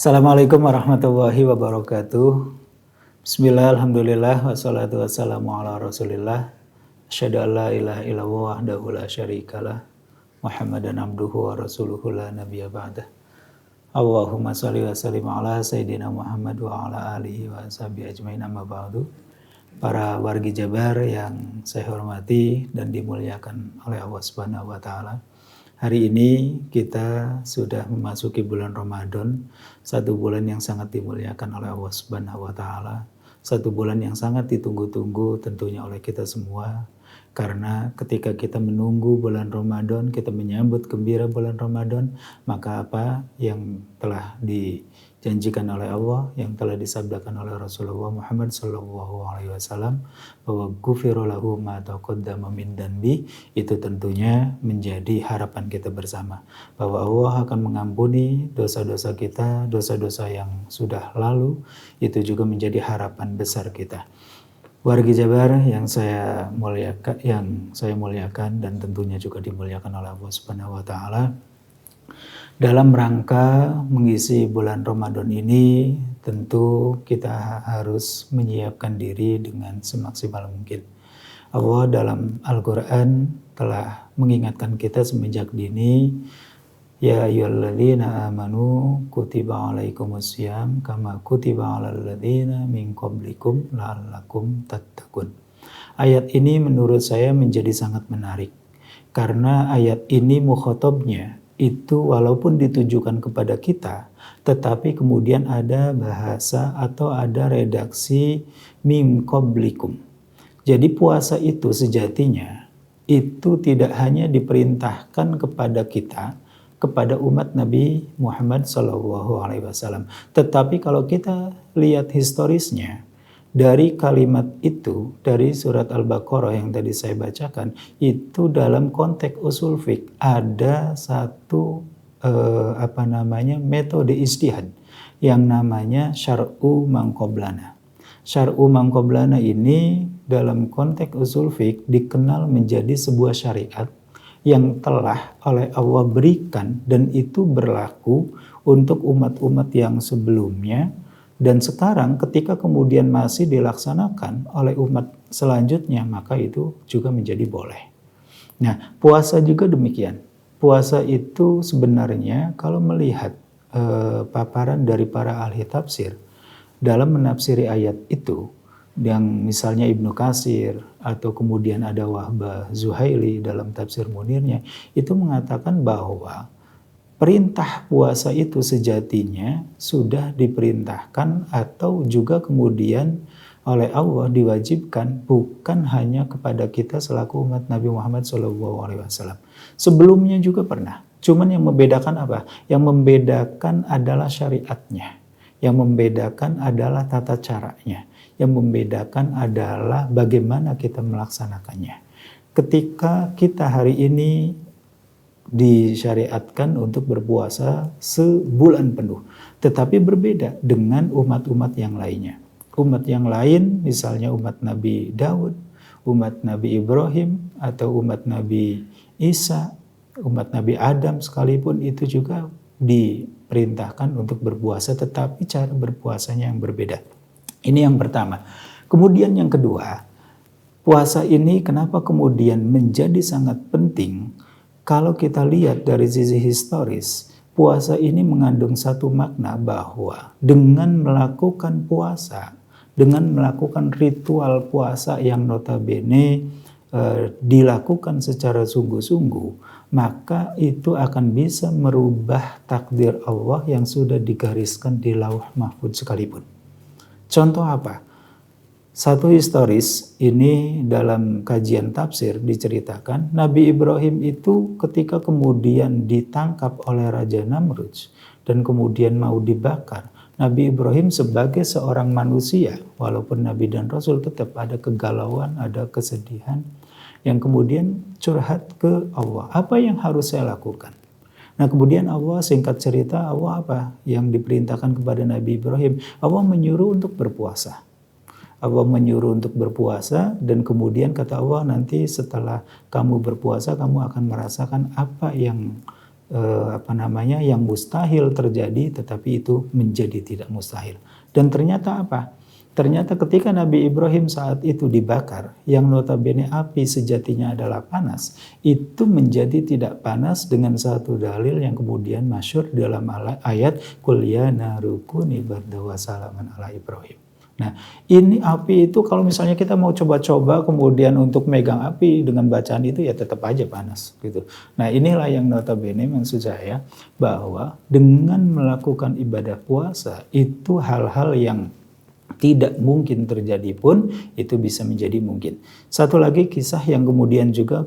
Assalamualaikum warahmatullahi wabarakatuh. Bismillah, alhamdulillah, wassalatu wassalamu ala rasulillah. Asyhadu an la ilaha illallah wahdahu la syarikalah. Muhammadan abduhu wa rasuluhu la nabiyya ba'dah. Allahumma sholli wa sallim ala sayyidina Muhammad wa ala alihi wa sahbihi ajmain amma ba'du. Para wargi Jabar yang saya hormati dan dimuliakan oleh Allah Subhanahu wa taala. Hari ini kita sudah memasuki bulan Ramadan, satu bulan yang sangat dimuliakan oleh Allah Subhanahu wa taala, satu bulan yang sangat ditunggu-tunggu tentunya oleh kita semua. Karena ketika kita menunggu bulan Ramadan, kita menyambut gembira bulan Ramadan, maka apa yang telah dijanjikan oleh Allah, yang telah disabdakan oleh Rasulullah Muhammad SAW, bahwa ghufira lahu ma taqaddama min dzanbi, itu tentunya menjadi harapan kita bersama, bahwa Allah akan mengampuni dosa-dosa kita, dosa-dosa yang sudah lalu, itu juga menjadi harapan besar kita. Wargi Jabar yang saya muliakan dan tentunya juga dimuliakan oleh Allah Subhanahu wa taala. Dalam rangka mengisi bulan Ramadan ini, tentu kita harus menyiapkan diri dengan semaksimal mungkin. Allah dalam Al-Qur'an telah mengingatkan kita semenjak dini, ya ayyuhalladzina amanu kutiba alaikumussyam kama kutiba alal ladzina min qablikum la'allakum tattaqun. Ayat ini menurut saya menjadi sangat menarik karena ayat ini mukhatabnya itu walaupun ditujukan kepada kita, tetapi kemudian ada bahasa atau ada redaksi min qablikum. Jadi puasa itu sejatinya itu tidak hanya diperintahkan kepada kita, kepada umat Nabi Muhammad SAW. Tetapi kalau kita lihat historisnya, dari kalimat itu, dari surat Al-Baqarah yang tadi saya bacakan, itu dalam konteks usul fiqh ada satu metode ijtihad yang namanya syar'u man qablana. Syar'u man qablana ini dalam konteks usul fiqh dikenal menjadi sebuah syariat yang telah oleh Allah berikan dan itu berlaku untuk umat-umat yang sebelumnya, dan sekarang ketika kemudian masih dilaksanakan oleh umat selanjutnya, maka itu juga menjadi boleh. Nah, puasa juga demikian. Puasa itu sebenarnya kalau melihat paparan dari para ahli tafsir dalam menafsiri ayat itu, yang misalnya Ibnu Katsir atau kemudian ada Wahbah Zuhaili dalam tafsir Munirnya, itu mengatakan bahwa perintah puasa itu sejatinya sudah diperintahkan atau juga kemudian oleh Allah diwajibkan bukan hanya kepada kita selaku umat Nabi Muhammad SAW. Sebelumnya juga pernah. Cuman yang membedakan apa? Yang membedakan adalah syariatnya. Yang membedakan adalah tata caranya. Yang membedakan adalah bagaimana kita melaksanakannya. Ketika kita hari ini disyariatkan untuk berpuasa sebulan penuh, tetapi berbeda dengan umat-umat yang lainnya. Umat yang lain, misalnya umat Nabi Daud, umat Nabi Ibrahim, atau umat Nabi Isa, umat Nabi Adam sekalipun itu juga diperintahkan untuk berpuasa, tetapi cara berpuasanya yang berbeda. Ini yang pertama. Kemudian yang kedua, puasa ini kenapa kemudian menjadi sangat penting? Kalau kita lihat dari sisi historis, puasa ini mengandung satu makna bahwa dengan melakukan puasa, dengan melakukan ritual puasa yang notabene dilakukan secara sungguh-sungguh, maka itu akan bisa merubah takdir Allah yang sudah digariskan di Lauh Mahfudz sekalipun. Contoh apa? Satu historis ini dalam kajian tafsir diceritakan Nabi Ibrahim itu ketika kemudian ditangkap oleh Raja Namrud dan kemudian mau dibakar. Nabi Ibrahim sebagai seorang manusia, walaupun Nabi dan Rasul, tetap ada kegalauan, ada kesedihan yang kemudian curhat ke Allah. Apa yang harus saya lakukan? Nah kemudian Allah, singkat cerita, Allah apa yang diperintahkan kepada Nabi Ibrahim? Allah menyuruh untuk berpuasa. Allah menyuruh untuk berpuasa dan kemudian kata Allah, nanti setelah kamu berpuasa kamu akan merasakan apa yang yang mustahil terjadi, tetapi itu menjadi tidak mustahil. Dan ternyata apa? Ternyata ketika Nabi Ibrahim saat itu dibakar, yang notabene api sejatinya adalah panas, itu menjadi tidak panas dengan satu dalil yang kemudian masyhur dalam ayat Qul ya naru kuni bardan wa salaman ala Ibrahim. Nah, ini api itu kalau misalnya kita mau coba-coba kemudian untuk megang api dengan bacaan itu ya tetap aja panas gitu. Nah, inilah yang notabene maksud saya bahwa dengan melakukan ibadah puasa itu hal-hal yang tidak mungkin terjadi pun itu bisa menjadi mungkin. Satu lagi kisah yang kemudian juga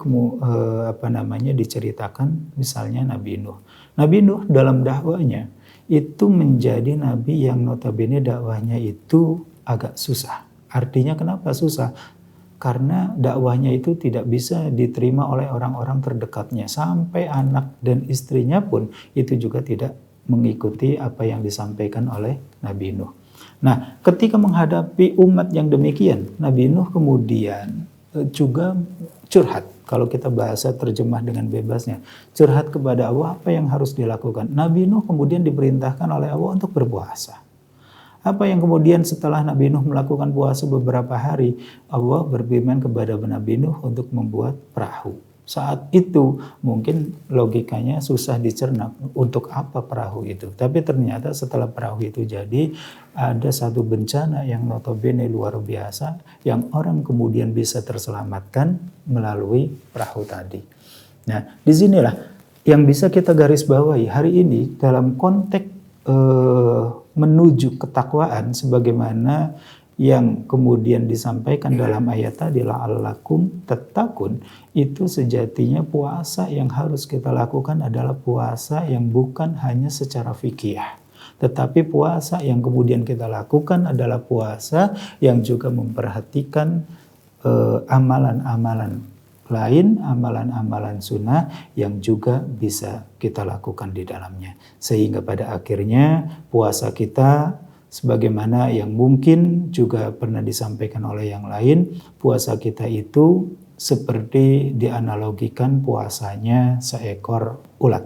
diceritakan misalnya Nabi Nuh. Nabi Nuh dalam dakwanya itu menjadi nabi yang notabene dakwahnya itu agak susah. Artinya kenapa susah? Karena dakwahnya itu tidak bisa diterima oleh orang-orang terdekatnya. Sampai anak dan istrinya pun itu juga tidak mengikuti apa yang disampaikan oleh Nabi Nuh. Nah, ketika menghadapi umat yang demikian, Nabi Nuh kemudian juga curhat. Kalau kita bahasa terjemah dengan bebasnya, curhat kepada Allah apa yang harus dilakukan. Nabi Nuh kemudian diperintahkan oleh Allah untuk berpuasa. Apa yang kemudian setelah Nabi Nuh melakukan puasa beberapa hari, Allah berfirman kepada Nabi Nuh untuk membuat perahu. Saat itu mungkin logikanya susah dicerna untuk apa perahu itu. Tapi ternyata setelah perahu itu jadi ada satu bencana yang notabene luar biasa yang orang kemudian bisa terselamatkan melalui perahu tadi. Nah, disinilah yang bisa kita garis bawahi hari ini dalam konteks menuju ketakwaan sebagaimana yang kemudian disampaikan dalam ayat tadi la'allakum tattaqun, itu sejatinya puasa yang harus kita lakukan adalah puasa yang bukan hanya secara fikih, tetapi puasa yang kemudian kita lakukan adalah puasa yang juga memperhatikan amalan-amalan lain, amalan-amalan sunnah yang juga bisa kita lakukan di dalamnya. Sehingga pada akhirnya puasa kita sebagaimana yang mungkin juga pernah disampaikan oleh yang lain, puasa kita itu seperti dianalogikan puasanya seekor ulat.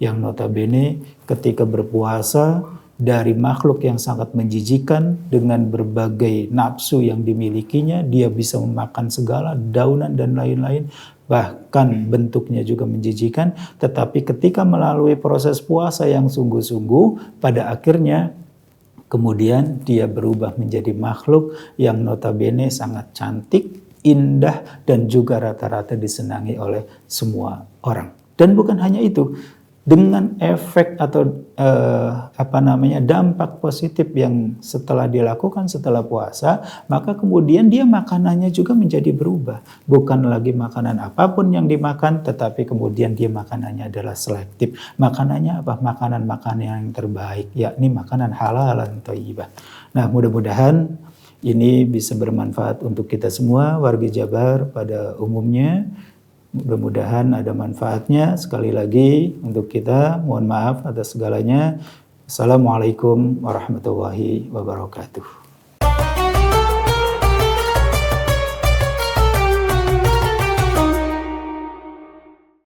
Yang notabene ketika berpuasa dari makhluk yang sangat menjijikan dengan berbagai nafsu yang dimilikinya, dia bisa memakan segala daunan dan lain-lain, bahkan bentuknya juga menjijikan. Tetapi ketika melalui proses puasa yang sungguh-sungguh, pada akhirnya kemudian dia berubah menjadi makhluk yang notabene sangat cantik, indah, dan juga rata-rata disenangi oleh semua orang. Dan bukan hanya itu, dengan efek atau dampak positif yang setelah dilakukan setelah puasa, maka kemudian dia makanannya juga menjadi berubah. Bukan lagi makanan apapun yang dimakan, tetapi kemudian dia makanannya adalah selektif. Makanannya apa? Makanan-makanan yang terbaik, yakni makanan halal dan thayyibah. Nah, mudah-mudahan ini bisa bermanfaat untuk kita semua, warga Jabar pada umumnya. Mudah-mudahan ada manfaatnya. Sekali lagi untuk kita, mohon maaf atas segalanya. Assalamualaikum warahmatullahi wabarakatuh.